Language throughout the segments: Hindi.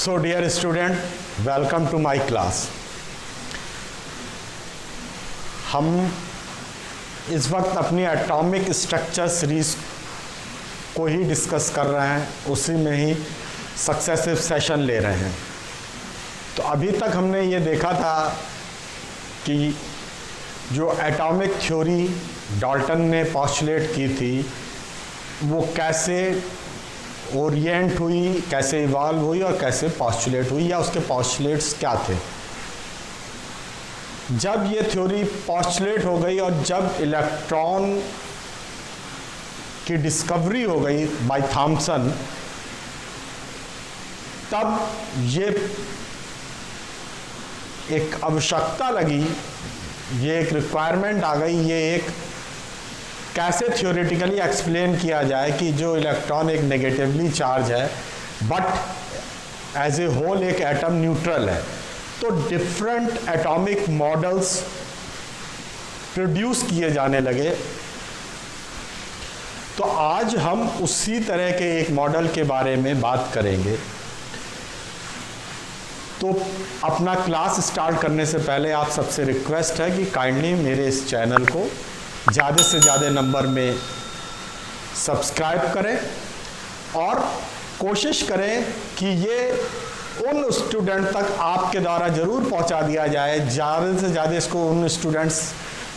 So dear student, welcome to my class. हम इस वक्त अपनी एटॉमिक स्ट्रक्चर सीरीज को ही डिस्कस कर रहे हैं, उसी में ही सक्सेसिव सेशन ले रहे हैं। तो अभी तक हमने ये देखा था कि जो एटॉमिक थ्योरी डाल्टन ने पॉस्टुलेट की थी वो कैसे ओरिएंट हुई, कैसे इवॉल्व हुई और कैसे पॉस्टुलेट हुई, या उसके पॉस्टुलेट्स क्या थे। जब ये थ्योरी पॉस्टुलेट हो गई और जब इलेक्ट्रॉन की डिस्कवरी हो गई बाय थॉमसन, तब ये एक आवश्यकता लगी, ये एक रिक्वायरमेंट आ गई, ये एक कैसे थ्योरेटिकली एक्सप्लेन किया जाए कि जो इलेक्ट्रॉन एक नेगेटिवली चार्ज है बट एज ए होल एक एटम न्यूट्रल है। तो डिफरेंट एटॉमिक मॉडल्स प्रोड्यूस किए जाने लगे। तो आज हम उसी तरह के एक मॉडल के बारे में बात करेंगे। तो अपना क्लास स्टार्ट करने से पहले आप सबसे रिक्वेस्ट है कि काइंडली मेरे इस चैनल को ज़्यादा से ज़्यादा नंबर में सब्सक्राइब करें और कोशिश करें कि ये उन स्टूडेंट तक आपके द्वारा ज़रूर पहुंचा दिया जाए। ज़्यादा से ज़्यादा इसको उन स्टूडेंट्स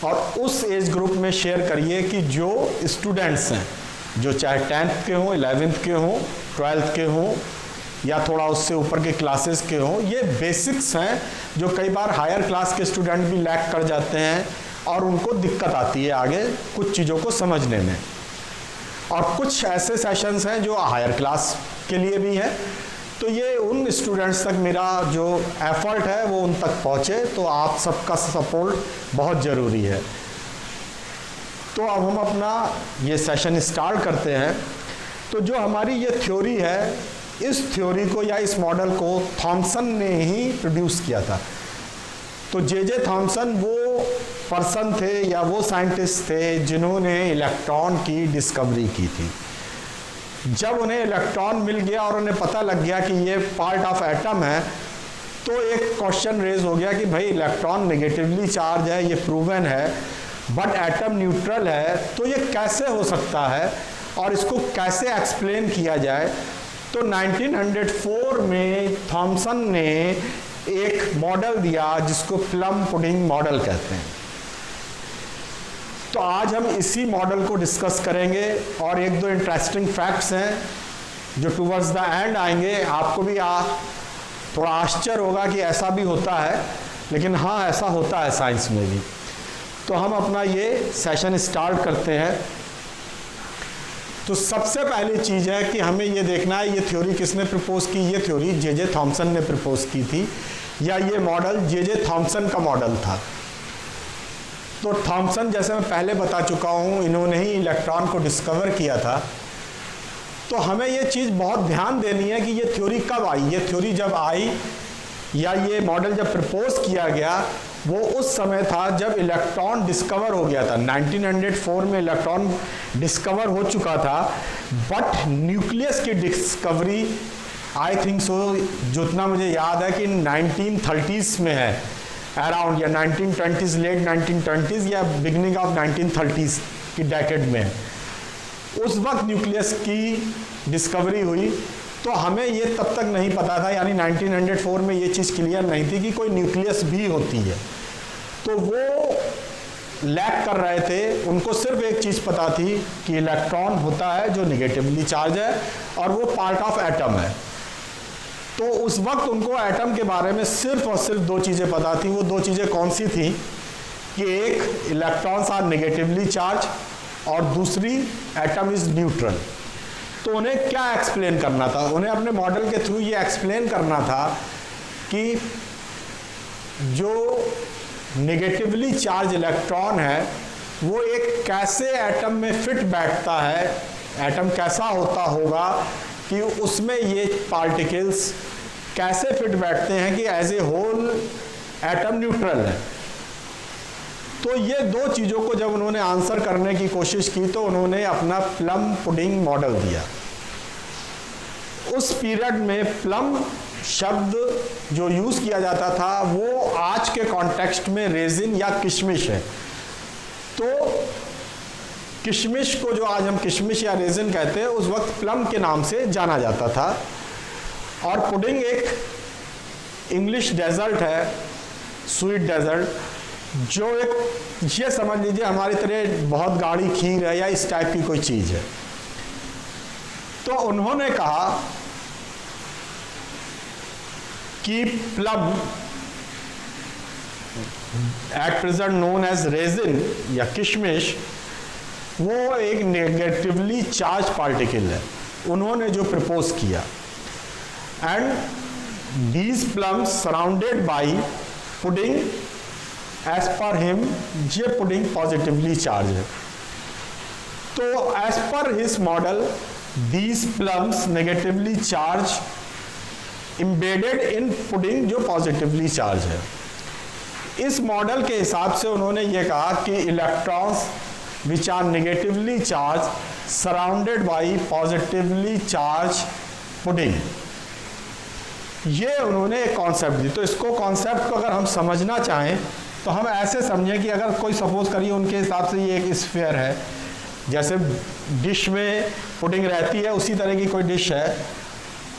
और उस एज ग्रुप में शेयर करिए कि जो स्टूडेंट्स हैं, जो चाहे 10th के हों, 11th के हों, 12th के हों या थोड़ा उससे ऊपर के क्लासेस के हों। ये बेसिक्स हैं जो कई बार हायर क्लास के स्टूडेंट भी लैक कर जाते हैं और उनको दिक्कत आती है आगे कुछ चीज़ों को समझने में। और कुछ ऐसे सेशंस हैं जो हायर क्लास के लिए भी हैं। तो ये उन स्टूडेंट्स तक मेरा जो एफर्ट है वो उन तक पहुँचे, तो आप सबका सपोर्ट बहुत ज़रूरी है। तो अब हम अपना ये सेशन स्टार्ट करते हैं। तो जो हमारी ये थ्योरी है, इस थ्योरी को या इस मॉडल को थॉमसन ने ही प्रोड्यूस किया था। तो जे थॉमसन वो पर्सन थे या वो साइंटिस्ट थे जिन्होंने इलेक्ट्रॉन की डिस्कवरी की थी। जब उन्हें इलेक्ट्रॉन मिल गया और उन्हें पता लग गया कि ये पार्ट ऑफ एटम है, तो एक क्वेश्चन रेज हो गया कि भाई इलेक्ट्रॉन नेगेटिवली चार्ज है, ये प्रूवन है, बट एटम न्यूट्रल है, तो ये कैसे हो सकता है और इसको कैसे एक्सप्लेन किया जाए। तो 1904 में थॉमसन ने एक मॉडल दिया जिसको प्लम पुडिंग मॉडल कहते हैं। तो आज हम इसी मॉडल को डिस्कस करेंगे और एक दो इंटरेस्टिंग फैक्ट्स हैं जो टुवर्ड्स द एंड आएंगे। आपको भी थोड़ा आश्चर्य होगा कि ऐसा भी होता है, लेकिन हाँ, ऐसा होता है साइंस में भी। तो हम अपना ये सेशन स्टार्ट करते हैं। तो सबसे पहली चीज़ है कि हमें ये देखना है ये थ्योरी किसने प्रपोज की। ये थ्योरी जे थॉमसन ने प्रपोज की थी, या ये मॉडल जे थॉमसन का मॉडल था। तो थॉमसन, जैसे मैं पहले बता चुका हूँ, इन्होंने ही इलेक्ट्रॉन को डिस्कवर किया था। तो हमें ये चीज़ बहुत ध्यान देनी है कि ये थ्योरी कब आई। ये थ्योरी जब आई या ये मॉडल जब प्रपोज किया गया, वो उस समय था जब इलेक्ट्रॉन डिस्कवर हो गया था। 1904 में इलेक्ट्रॉन डिस्कवर हो चुका था, बट न्यूक्लियस की डिस्कवरी आई थिंक सो, जितना मुझे याद है कि 1930s में है अराउंड, या 1920s, लेट 1920s या बिगनिंग ऑफ 1930s की डेकेड में। उस वक्त न्यूक्लियस की डिस्कवरी हुई। तो हमें ये तब तक नहीं पता था, यानी 1904 में ये चीज़ क्लियर नहीं थी कि कोई न्यूक्लियस भी होती है। तो वो लैक कर रहे थे, उनको सिर्फ एक चीज़ पता थी कि इलेक्ट्रॉन होता है जो नेगेटिवली चार्ज है और वो पार्ट ऑफ एटम है। तो उस वक्त उनको एटम के बारे में सिर्फ और सिर्फ दो चीज़ें पता थी। वो दो चीज़ें कौन सी थी कि एक, इलेक्ट्रॉन्स आर नेगेटिवली चार्ज, और दूसरी, एटम इज़ न्यूट्रल। तो उन्हें क्या एक्सप्लेन करना था? उन्हें अपने मॉडल के थ्रू ये एक्सप्लेन करना था कि जो नेगेटिवली चार्ज इलेक्ट्रॉन है वो एक कैसे एटम में फिट बैठता है, एटम कैसा होता होगा कि उसमें ये पार्टिकल्स कैसे फिट बैठते हैं कि as a whole atom neutral है। तो ये दो चीज़ों को जब उन्होंने आंसर करने की कोशिश की तो उन्होंने अपना प्लम पुडिंग मॉडल दिया। उस पीरियड में प्लम शब्द जो यूज़ किया जाता था वो आज के कॉन्टेक्स्ट में रेजिन या किशमिश है। तो किशमिश को जो आज हम किशमिश या रेजिन कहते हैं उस वक्त प्लम के नाम से जाना जाता था। और पुडिंग एक इंग्लिश डेजर्ट है, स्वीट डेजर्ट, जो एक ये समझ लीजिए हमारी तरह बहुत गाढ़ी खीर है या इस टाइप की कोई चीज़ है। तो उन्होंने कहा कि plum at present known as raisin या किशमिश वो एक नेगेटिवली चार्ज पार्टिकल है, उन्होंने जो प्रपोज किया। And these plums surrounded by pudding as per him, ये पुडिंग पॉजिटिवली चार्ज है। तो as per his model these plums negatively charge embedded in pudding जो पॉजिटिवली चार्ज है। इस मॉडल के हिसाब से उन्होंने ये कहा कि electrons which are negatively charge surrounded by positively charge pudding, ये उन्होंने एक कॉन्सेप्ट दी। तो इसको कॉन्सेप्ट को अगर हम समझना चाहें तो हम ऐसे समझें कि अगर कोई सपोज करिए उनके हिसाब से ये एक स्फीयर है, जैसे डिश में पुडिंग रहती है उसी तरह की कोई डिश है,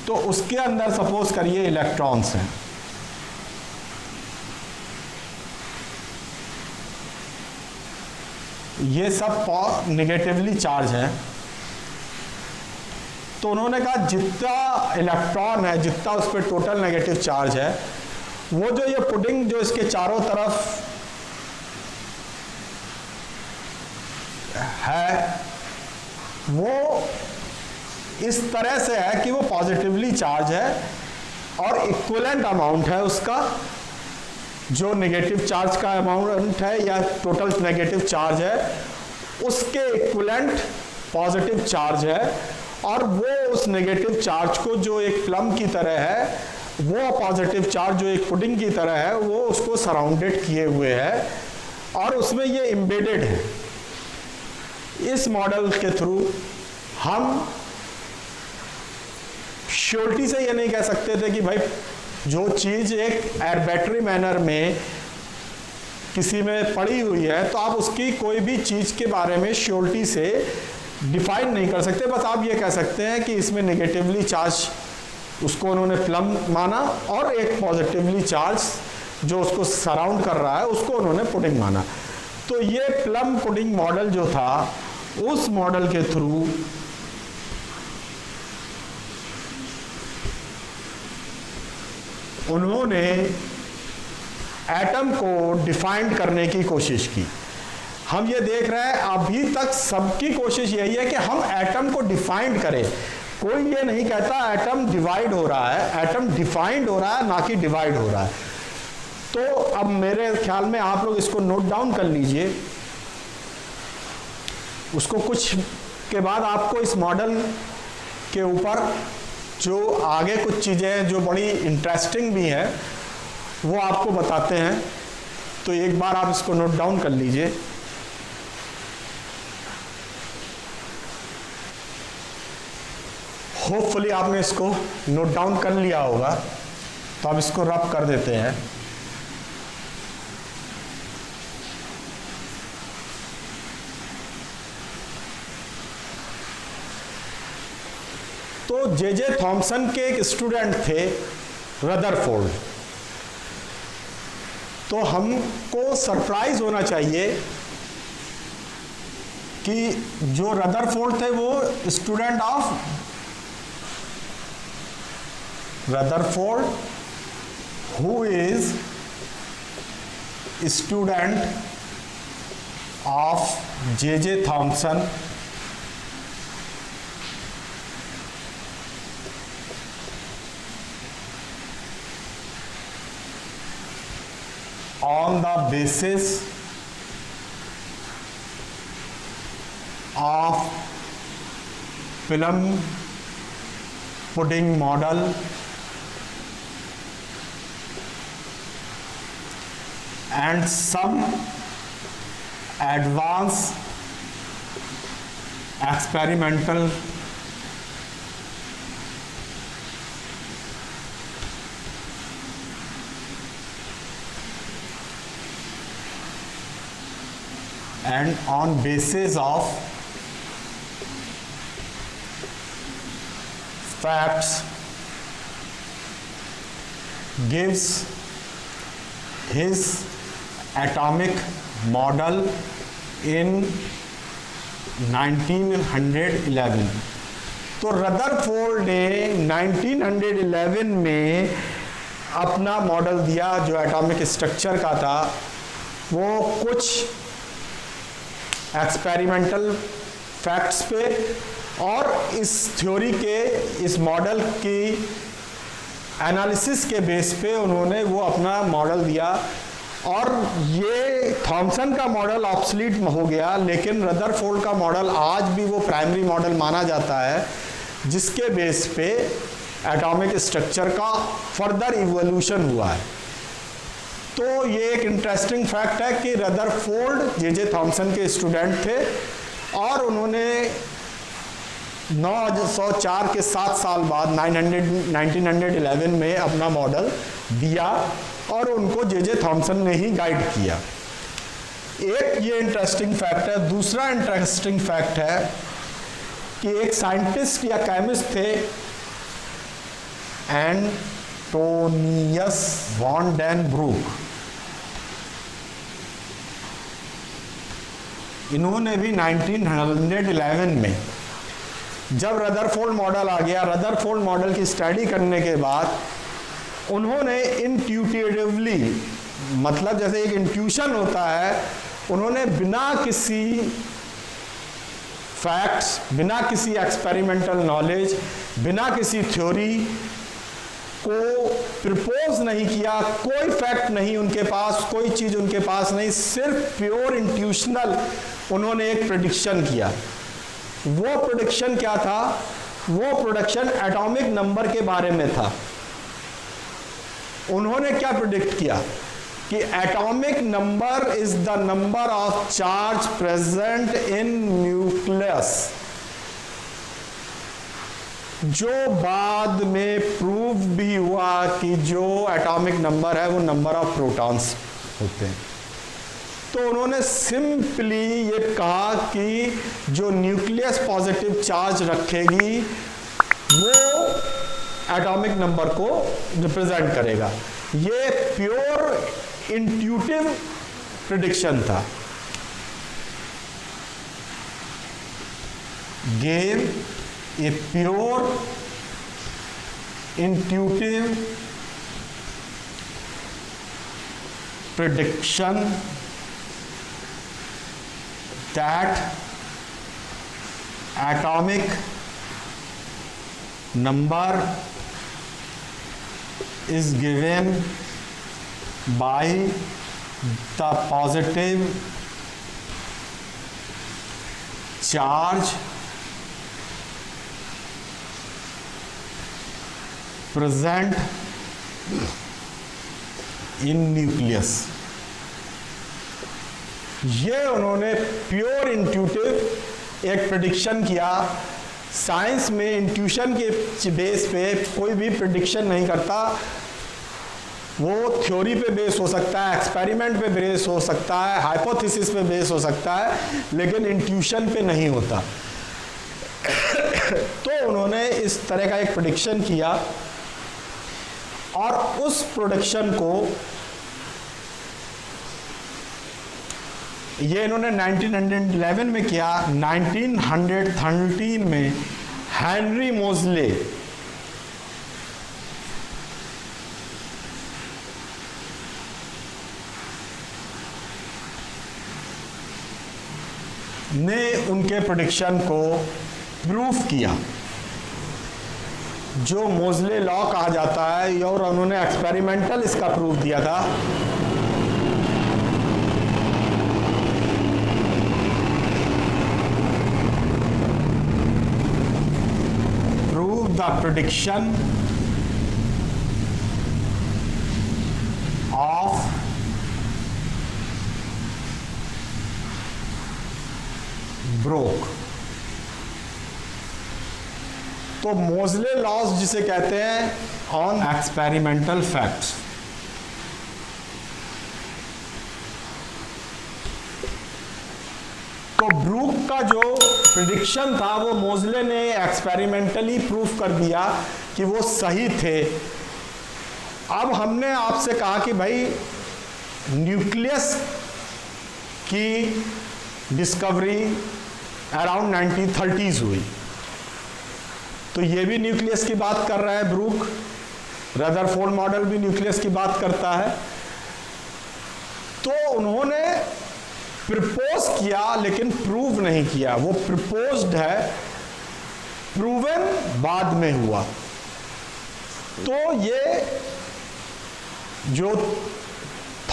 तो उसके अंदर सपोज करिए इलेक्ट्रॉन्स हैं। ये सब नेगेटिवली चार्ज है। तो उन्होंने कहा जितना इलेक्ट्रॉन है, जितना उस पर टोटल नेगेटिव चार्ज है, वो जो ये पुडिंग जो इसके चारों तरफ है वो इस तरह से है कि वो पॉजिटिवली चार्ज है और इक्विवेलेंट अमाउंट है उसका, जो नेगेटिव चार्ज का अमाउंट है या टोटल नेगेटिव चार्ज है उसके इक्विवेलेंट पॉजिटिव चार्ज है। और वो उस नेगेटिव चार्ज को जो एक प्लम की तरह है, वो पॉजिटिव चार्ज जो एक पुडिंग की तरह है, वो उसको सराउंडेड किए हुए है और उसमें ये एम्बेडेड है। इस मॉडल के थ्रू हम श्योरिटी से ये नहीं कह सकते थे कि भाई जो चीज़ एक आर्बिट्ररी मैनर में किसी में पड़ी हुई है तो आप उसकी कोई भी चीज़ के बारे में श्योरिटी से डिफाइन नहीं कर सकते। बस आप ये कह सकते हैं कि इसमें नेगेटिवली चार्ज, उसको उन्होंने प्लम माना, और एक पॉजिटिवली चार्ज जो उसको सराउंड कर रहा है उसको उन्होंने पुडिंग माना। तो ये प्लम पुडिंग मॉडल जो था, उस मॉडल के थ्रू उन्होंने एटम को डिफाइन करने की कोशिश की। हम ये देख रहे हैं अभी तक सबकी कोशिश यही है कि हम एटम को डिफाइंड करें। कोई ये नहीं कहता एटम डिवाइड हो रहा है, एटम डिफाइंड हो रहा है, ना कि डिवाइड हो रहा है। तो अब मेरे ख्याल में आप लोग इसको नोट डाउन कर लीजिए। उसको कुछ के बाद आपको इस मॉडल के ऊपर जो आगे कुछ चीज़ें जो बड़ी इंटरेस्टिंग भी हैं वो आपको बताते हैं। तो एक बार आप इसको नोट डाउन कर लीजिए। होपफुली आपने इसको नोट डाउन कर लिया होगा, तो अब इसको रब कर देते हैं। तो जे थॉमसन के एक स्टूडेंट थे रदरफोर्ड। तो हमको सरप्राइज होना चाहिए कि जो रदरफोर्ड थे वो student of Rutherford, who is student of J.J. Thomson, on the basis of plum pudding model and some advanced experimental and on basis of facts gives his atomic model in 1911। तो रदरफोर्ड ने 1911 में अपना मॉडल दिया जो एटॉमिक स्ट्रक्चर का था। वो कुछ एक्सपेरिमेंटल फैक्ट्स पे और इस थ्योरी के, इस मॉडल की एनालिसिस के बेस पे उन्होंने वो अपना मॉडल दिया। और ये थॉमसन का मॉडल ऑब्सलीट हो गया, लेकिन रदरफोर्ड का मॉडल आज भी वो प्राइमरी मॉडल माना जाता है जिसके बेस पे एटॉमिक स्ट्रक्चर का फर्दर इवोल्यूशन हुआ है। तो ये एक इंटरेस्टिंग फैक्ट है कि रदरफोर्ड जे थॉमसन के स्टूडेंट थे और उन्होंने 904 के 7 साल बाद 1911 में अपना मॉडल दिया और उनको जे थॉमसन ने ही गाइड किया। एक ये इंटरेस्टिंग फैक्ट है। दूसरा इंटरेस्टिंग फैक्ट है कि एक साइंटिस्ट या केमिस्ट थे एंटोनियस वॉन डेन ब्रूक। इन्होंने भी 1911 में जब रदरफोर्ड मॉडल आ गया, रदरफोर्ड मॉडल की स्टडी करने के बाद उन्होंने इंट्यूटिवली, मतलब जैसे एक इंट्यूशन होता है, उन्होंने बिना किसी फैक्ट्स, बिना किसी एक्सपेरिमेंटल नॉलेज, बिना किसी थ्योरी को प्रपोज नहीं किया, कोई फैक्ट नहीं उनके पास, कोई चीज़ उनके पास नहीं, सिर्फ प्योर इंट्यूशनल उन्होंने एक प्रेडिक्शन किया। वो प्रेडिक्शन क्या था? वो प्रेडिक्शन एटॉमिक नंबर के बारे में था। उन्होंने क्या प्रेडिक्ट किया कि atomic number is the number of charge present in nucleus, जो बाद में प्रूव भी हुआ कि जो एटॉमिक नंबर है वो नंबर ऑफ प्रोटॉन्स होते हैं। तो उन्होंने सिंपली ये कहा कि जो न्यूक्लियस पॉजिटिव चार्ज रखेगी वो एटॉमिक नंबर को रिप्रेजेंट करेगा। ये प्योर इंट्यूटिव प्रेडिक्शन था। Gave a pure intuitive prediction that atomic number is given by the positive charge present in nucleus। ये उन्होंने प्योर इंट्यूटिव एक प्रेडिक्शन किया। साइंस में इंट्यूशन के बेस पे कोई भी प्रेडिक्शन नहीं करता। वो थ्योरी पे बेस हो सकता है, एक्सपेरिमेंट पे बेस हो सकता है, हाइपोथेसिस पे बेस हो सकता है, लेकिन इंट्यूशन पे नहीं होता। तो उन्होंने इस तरह का एक प्रेडिक्शन किया और उस प्रेडिक्शन को ये इन्होंने 1911 में किया। 1913 में हेनरी मोज़ले ने उनके प्रेडिक्शन को प्रूफ किया, जो मोज़ले लॉ कहा जाता है, और उन्होंने एक्सपेरिमेंटल इसका प्रूफ दिया था। The prediction of Brock। तो मोज़ले लॉज जिसे कहते हैं ऑन एक्सपेरिमेंटल फैक्ट्स। तो ब्रूक का जो प्रिडिक्शन था वो मोज़ले ने एक्सपेरिमेंटली प्रूफ कर दिया कि वो सही थे। अब हमने आपसे कहा कि भाई न्यूक्लियस की डिस्कवरी अराउंड 1930s हुई, तो ये भी न्यूक्लियस की बात कर रहा है ब्रूक। रदरफोर्ड मॉडल भी न्यूक्लियस की बात करता है। तो उन्होंने प्रपोज किया लेकिन प्रूव नहीं किया। वो प्रपोज्ड है, प्रूवन बाद में हुआ। तो ये जो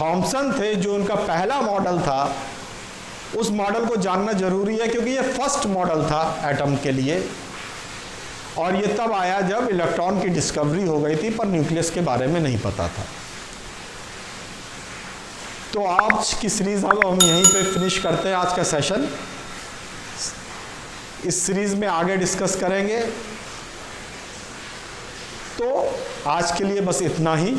थॉमसन थे, जो उनका पहला मॉडल था, उस मॉडल को जानना जरूरी है क्योंकि ये फर्स्ट मॉडल था एटम के लिए, और ये तब आया जब इलेक्ट्रॉन की डिस्कवरी हो गई थी पर न्यूक्लियस के बारे में नहीं पता था। तो आज की सीरीज हम यहीं पे फिनिश करते हैं आज का सेशन। इस सीरीज में आगे डिस्कस करेंगे। तो आज के लिए बस इतना ही।